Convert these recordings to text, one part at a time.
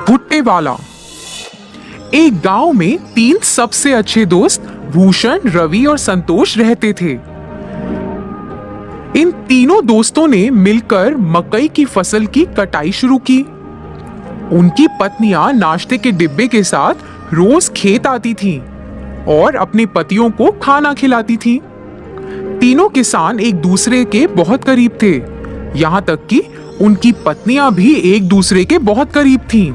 भुट्टे वाला। एक गांव में 3 सबसे अच्छे दोस्त भूषण, रवि और संतोष रहते थे। इन तीनों दोस्तों ने मिलकर मकई की फसल की कटाई शुरू की। उनकी पत्नियां नाश्ते के डिब्बे के साथ रोज खेत आती थीं और अपने पतियों को खाना खिलाती थीं। तीनों किसान एक दूसरे के बहुत करीब थे, यहाँ तक कि उनकी पत्नियां भी एक दूसरे के बहुत करीब थीं।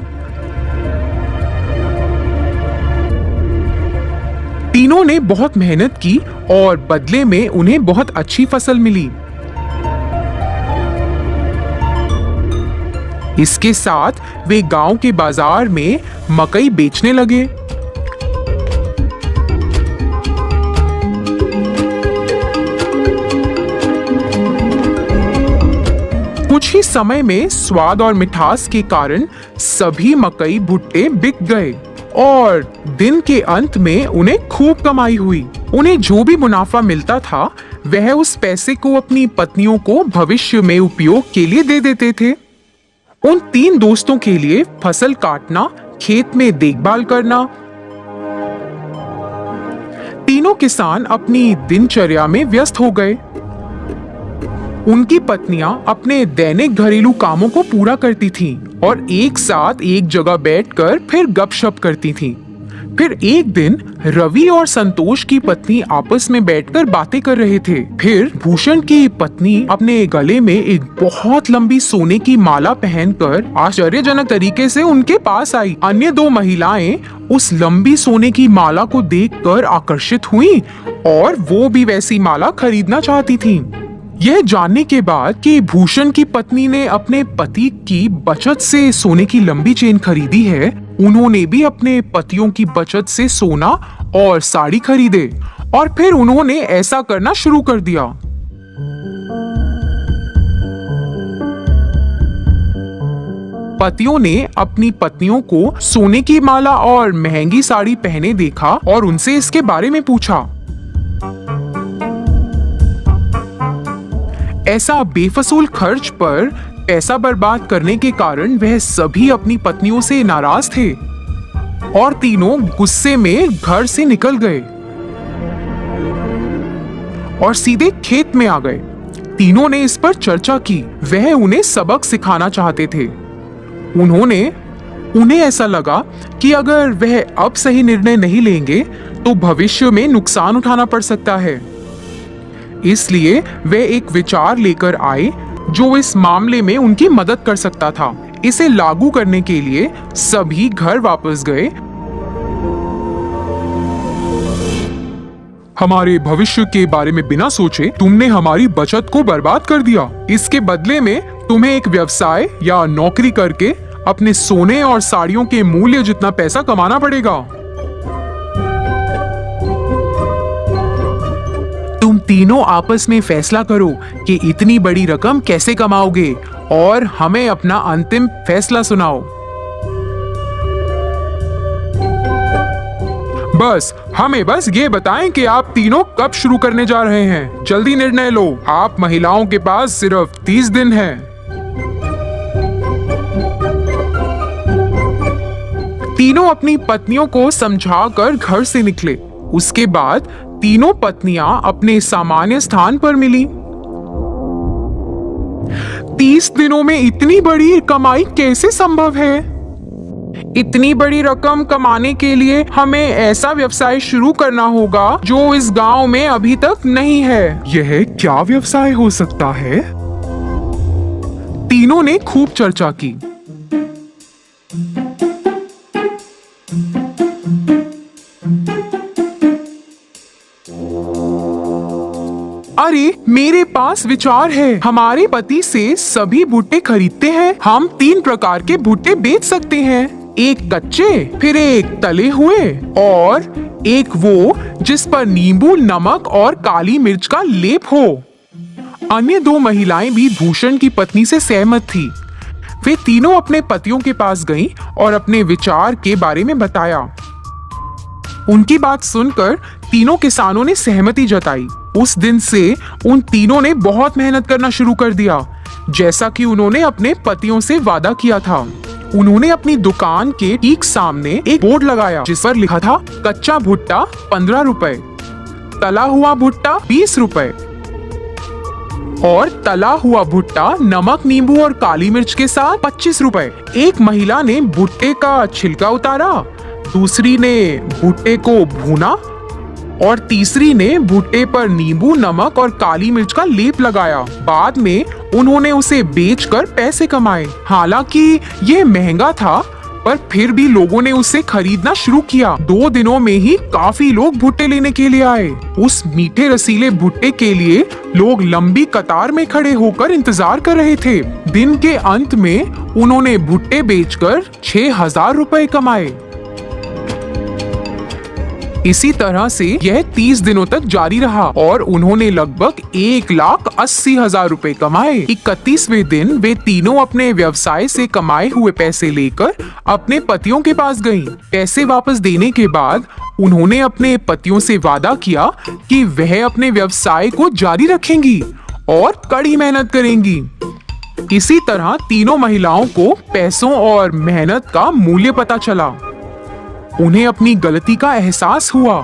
तीनों ने बहुत मेहनत की और बदले में उन्हें बहुत अच्छी फसल मिली। इसके साथ वे गांव के बाजार में मकई बेचने लगे। कुछ ही समय में स्वाद और मिठास के कारण सभी मकई भुट्टे बिक गए और दिन के अंत में उन्हें खूब कमाई हुई। उन्हें जो भी मुनाफा मिलता था वह उस पैसे को अपनी पत्नियों को भविष्य में उपयोग के लिए दे देते थे। उन 3 दोस्तों के लिए फसल काटना, खेत में देखभाल करना। तीनों किसान अपनी दिनचर्या में व्यस्त हो गए। उनकी पत्नियां अपने दैनिक घरेलू कामों को पूरा करती थीं और एक साथ एक जगह बैठकर फिर गपशप करती थीं। फिर एक दिन रवि और संतोष की पत्नी आपस में बैठकर बातें कर रहे थे। फिर भूषण की पत्नी अपने गले में एक बहुत लंबी सोने की माला पहनकर आश्चर्यजनक तरीके से उनके पास आई। अन्य 2 महिलाएं उस लंबी सोने की माला को देखकर आकर्षित हुईं और वो भी वैसी माला खरीदना चाहती थीं। यह जानने के बाद कि भूषण की पत्नी ने अपने पति की बचत से सोने की लंबी चेन खरीदी है, उन्होंने भी अपने पतियों की बचत से सोना और साड़ी खरीदे और फिर उन्होंने ऐसा करना शुरू कर दिया। पतियों ने अपनी पत्नियों को सोने की माला और महंगी साड़ी पहने देखा और उनसे इसके बारे में पूछा। ऐसा बेफजूल खर्च पर पैसा बर्बाद करने के कारण वह सभी अपनी पत्नियों से नाराज थे और तीनों गुस्से में घर से निकल गए और सीधे खेत में आ गए। तीनों ने इस पर चर्चा की। वह उन्हें सबक सिखाना चाहते थे। उन्हें ऐसा लगा कि अगर वह अब सही निर्णय नहीं लेंगे तो भविष्य में नुकसान उठाना पड़ सकता है। इसलिए वे एक विचार लेकर आए जो इस मामले में उनकी मदद कर सकता था। इसे लागू करने के लिए सभी घर वापस गए। हमारे भविष्य के बारे में बिना सोचे तुमने हमारी बचत को बर्बाद कर दिया। इसके बदले में तुम्हें एक व्यवसाय या नौकरी करके अपने सोने और साड़ियों के मूल्य जितना पैसा कमाना पड़ेगा। तुम तीनों आपस में फैसला करो कि इतनी बड़ी रकम कैसे कमाओगे और हमें अपना अंतिम फैसला सुनाओ। हमें बस ये बताएं कि आप तीनों कब शुरू करने जा रहे हैं। जल्दी निर्णय लो। आप महिलाओं के पास सिर्फ 30 दिन है। तीनों अपनी पत्नियों को समझाकर घर से निकले। उसके बाद तीनों पत्नियां अपने सामान्य स्थान पर मिली। 30 दिनों में इतनी बड़ी कमाई कैसे संभव है? इतनी बड़ी रकम कमाने के लिए हमें ऐसा व्यवसाय शुरू करना होगा जो इस गांव में अभी तक नहीं है। यह क्या व्यवसाय हो सकता है? तीनों ने खूब चर्चा की। अरे मेरे पास विचार है। हमारे पति से सभी भुट्टे खरीदते हैं। हम 3 प्रकार के भुट्टे बेच सकते हैं। एक कच्चे, फिर एक तले हुए और एक वो जिस पर नींबू, नमक और काली मिर्च का लेप हो। अन्य 2 महिलाएं भी भूषण की पत्नी से सहमत थी। वे तीनों अपने पतियों के पास गईं और अपने विचार के बारे में बताया। उनकी बात सुनकर तीनों किसानों ने सहमति जताई। उस दिन से उन तीनों ने बहुत मेहनत करना शुरू कर दिया, जैसा कि उन्होंने अपने पतियों से वादा किया था। उन्होंने अपनी दुकान के ठीक सामने एक बोर्ड लगाया जिस पर लिखा था कच्चा भुट्टा 15 रुपए, तला हुआ भुट्टा 20 रुपए और तला हुआ भुट्टा नमक, नींबू और काली मिर्च के साथ 25 रुपए। एक महिला ने भुट्टे का छिलका उतारा, दूसरी ने भुट्टे को भूना और तीसरी ने भुट्टे पर नींबू, नमक और काली मिर्च का लेप लगाया। बाद में उन्होंने उसे बेचकर पैसे कमाए। हालांकि यह महंगा था, पर फिर भी लोगों ने उसे खरीदना शुरू किया। 2 दिनों में ही काफी लोग भुट्टे लेने के लिए आए। उस मीठे रसीले भुट्टे के लिए लोग लंबी कतार में खड़े होकर इंतजार कर रहे थे। दिन के अंत में उन्होंने भुट्टे बेचकर 6000 रुपए कमाए। इसी तरह से यह 30 दिनों तक जारी रहा और उन्होंने लगभग 1,80,000 रुपए कमाए। 31वें दिन वे तीनों अपने व्यवसाय से कमाए हुए पैसे लेकर अपने पतियों के पास गईं। पैसे वापस देने के बाद उन्होंने अपने पतियों से वादा किया कि वह अपने व्यवसाय को जारी रखेंगी और कड़ी मेहनत करेंगी। इसी तरह तीनों महिलाओं को पैसों और मेहनत का मूल्य पता चला। उन्हें अपनी गलती का एहसास हुआ।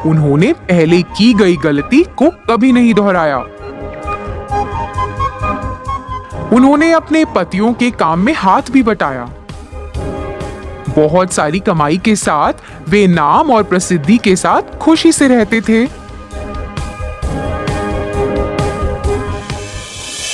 उन्होंने पहले की गई गलती को कभी नहीं दोहराया। उन्होंने अपने पतियों के काम में हाथ भी बटाया। बहुत सारी कमाई के साथ वे नाम और प्रसिद्धि के साथ खुशी से रहते थे।